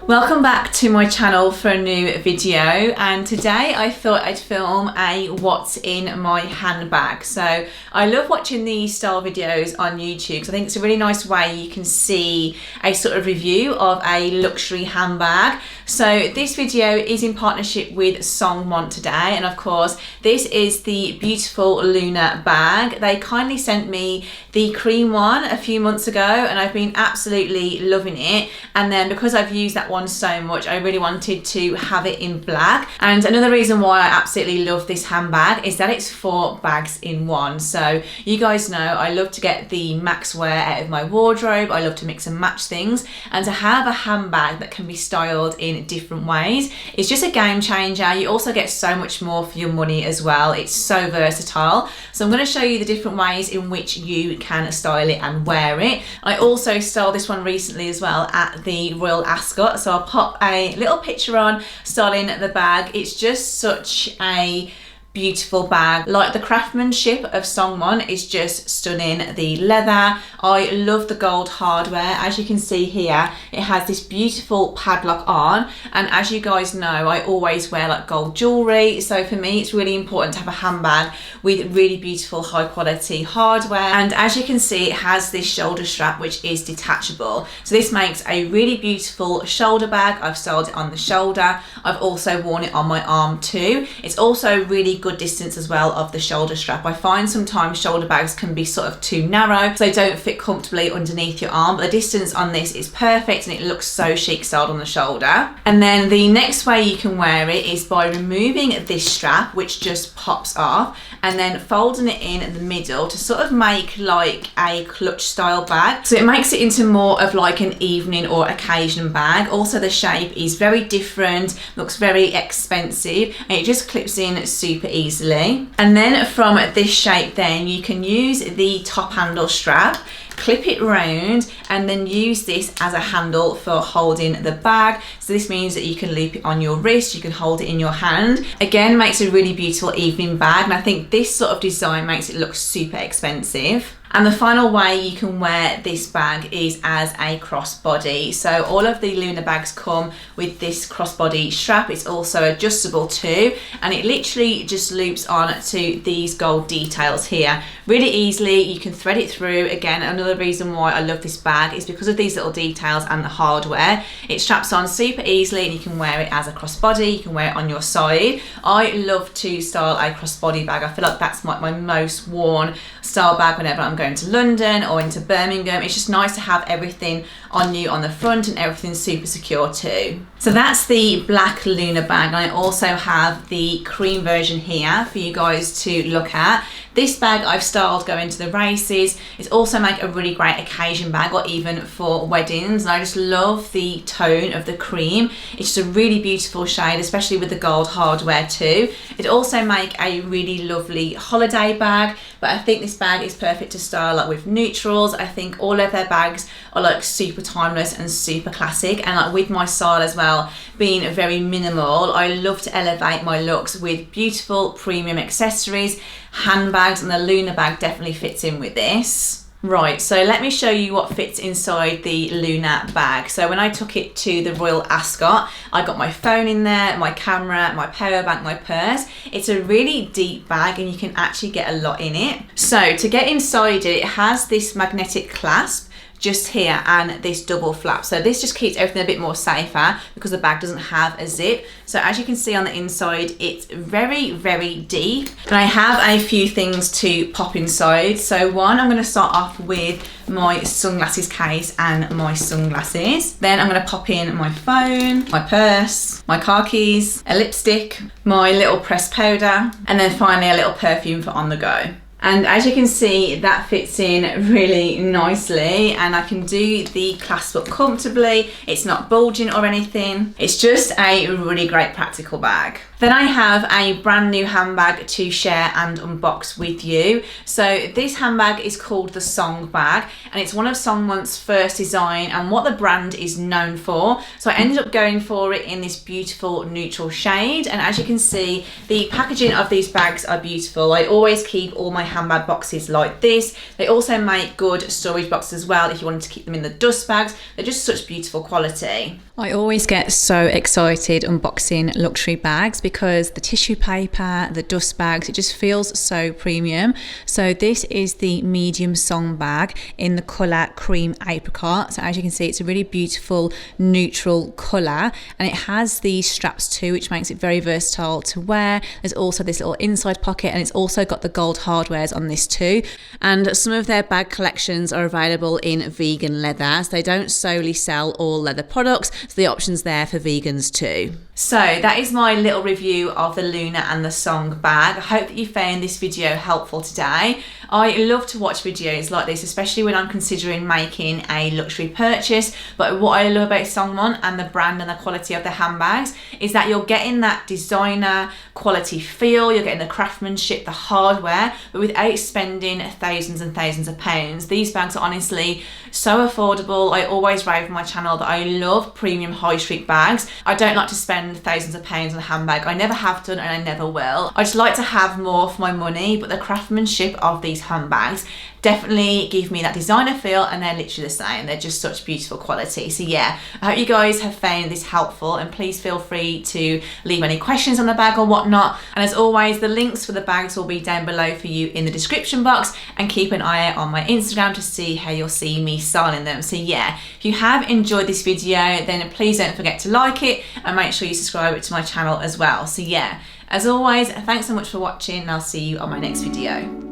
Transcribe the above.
Welcome back to my channel for a new video, and today I thought I'd film a what's in my handbag. So I love watching these style videos on YouTube because I think it's a really nice way you can see a sort of review of a luxury handbag. So this video is in partnership with Songmont today, and of course this is the beautiful Luna bag. They kindly sent me the cream one a few months ago and I've been absolutely loving it, and then because I've used that one so much I really wanted to have it in black. And another reason why I absolutely love this handbag is that it's 4 bags in one. So you guys know I love to get the max wear out of my wardrobe, I love to mix and match things, and to have a handbag that can be styled in different ways is just a game changer. You also get so much more for your money as well. It's so versatile. So I'm going to show you the different ways in which you can style it and wear it. I also styled this one recently as well at the Royal Ascot, so I'll pop a little picture on styling the bag. It's just such a beautiful bag. Like, the craftsmanship of Songmont is just stunning. The leather, I love the gold hardware. As you can see here, it has this beautiful padlock on, and as you guys know I always wear like gold jewelry, so for me it's really important to have a handbag with really beautiful high quality hardware. And as you can see, it has this shoulder strap which is detachable, so this makes a really beautiful shoulder bag. I've styled it on the shoulder, I've also worn it on my arm too. It's also really good distance as well of the shoulder strap. I find sometimes shoulder bags can be sort of too narrow, so they don't fit comfortably underneath your arm, but the distance on this is perfect and it looks so chic styled on the shoulder. And then the next way you can wear it is by removing this strap which just pops off and then folding it in the middle to sort of make like a clutch style bag, so it makes it into more of like an evening or occasion bag. Also the shape is very different, looks very expensive, and it just clips in super easily. And then from this shape then you can use the top handle strap, clip it round, and then use this as a handle for holding the bag. So this means that you can loop it on your wrist, you can hold it in your hand. Again, makes a really beautiful evening bag, and I think this sort of design makes it look super expensive. And the final way you can wear this bag is as a crossbody. So all of the Luna bags come with this crossbody strap. It's also adjustable too, and it literally just loops on to these gold details here really easily. You can thread it through. Again, another reason why I love this bag is because of these little details and the hardware. It straps on super easily and you can wear it as a crossbody, you can wear it on your side. I love to style a crossbody bag. I feel like that's my most worn style bag whenever I'm going to London or into Birmingham. It's just nice to have everything on you on the front and everything's super secure too. So that's the black Luna bag, and I also have the cream version here for you guys to look at. This bag I've styled going to the races. It's also make a really great occasion bag or even for weddings, and I just love the tone of the cream. It's just a really beautiful shade, especially with the gold hardware too. It also make a really lovely holiday bag, but I think this bag is perfect to style like with neutrals. I think all of their bags are like super timeless and super classic, and like with my style as well being very minimal, I love to elevate my looks with beautiful premium accessories, handbags, and the Luna bag definitely fits in with this. Right, so let me show you what fits inside the Luna bag. So when I took it to the Royal Ascot, I got my phone in there, my camera, my power bank, my purse. It's a really deep bag and you can actually get a lot in it. So to get inside it, it has this magnetic clasp just here and this double flap, so this just keeps everything a bit more safer because the bag doesn't have a zip. So as you can see on the inside, it's very deep, and I have a few things to pop inside. So one, I'm going to start off with my sunglasses case and my sunglasses. Then I'm going to pop in my phone, my purse, my car keys, a lipstick, my little pressed powder, and then finally a little perfume for on the go. And as you can see, that fits in really nicely, and I can do the clasp up comfortably. It's not bulging or anything. It's just a really great practical bag. Then I have a brand new handbag to share and unbox with you. So this handbag is called the Song bag, and it's one of Songmont's first design and what the brand is known for. So I ended up going for it in this beautiful neutral shade, and as you can see, the packaging of these bags are beautiful. I always keep all my handbag boxes like this. They also make good storage boxes as well if you wanted to keep them in the dust bags. They're just such beautiful quality. I always get so excited unboxing luxury bags because the tissue paper, the dust bags, it just feels so premium. So this is the medium Song bag in the colour cream apricot. So as you can see, it's a really beautiful neutral colour, and it has these straps too, which makes it very versatile to wear. There's also this little inside pocket, and it's also got the gold hardwares on this too. And some of their bag collections are available in vegan leather, so they don't solely sell all leather products. So the options there for vegans too. So that is my little review of the Luna and the Song bag. I hope that you found this video helpful today. I love to watch videos like this, especially when I'm considering making a luxury purchase. But what I love about Songmont and the brand and the quality of the handbags is that you're getting that designer quality feel, you're getting the craftsmanship, the hardware, but without spending thousands and thousands of pounds. These bags are honestly so affordable. I always rave on my channel that I love premium high street bags. I don't like to spend thousands of pounds on a handbag. I never have done and I never will. I just like to have more for my money, but the craftsmanship of these handbags definitely give me that designer feel, and they're literally the same. They're just such beautiful quality. So yeah, I hope you guys have found this helpful, and please feel free to leave any questions on the bag or whatnot. And as always, the links for the bags will be down below for you in the description box, and keep an eye out on my Instagram to see how you'll see me styling them. So yeah, if you have enjoyed this video, then please don't forget to like it and make sure you subscribe to my channel as well. So yeah, as always, thanks so much for watching, and I'll see you on my next video.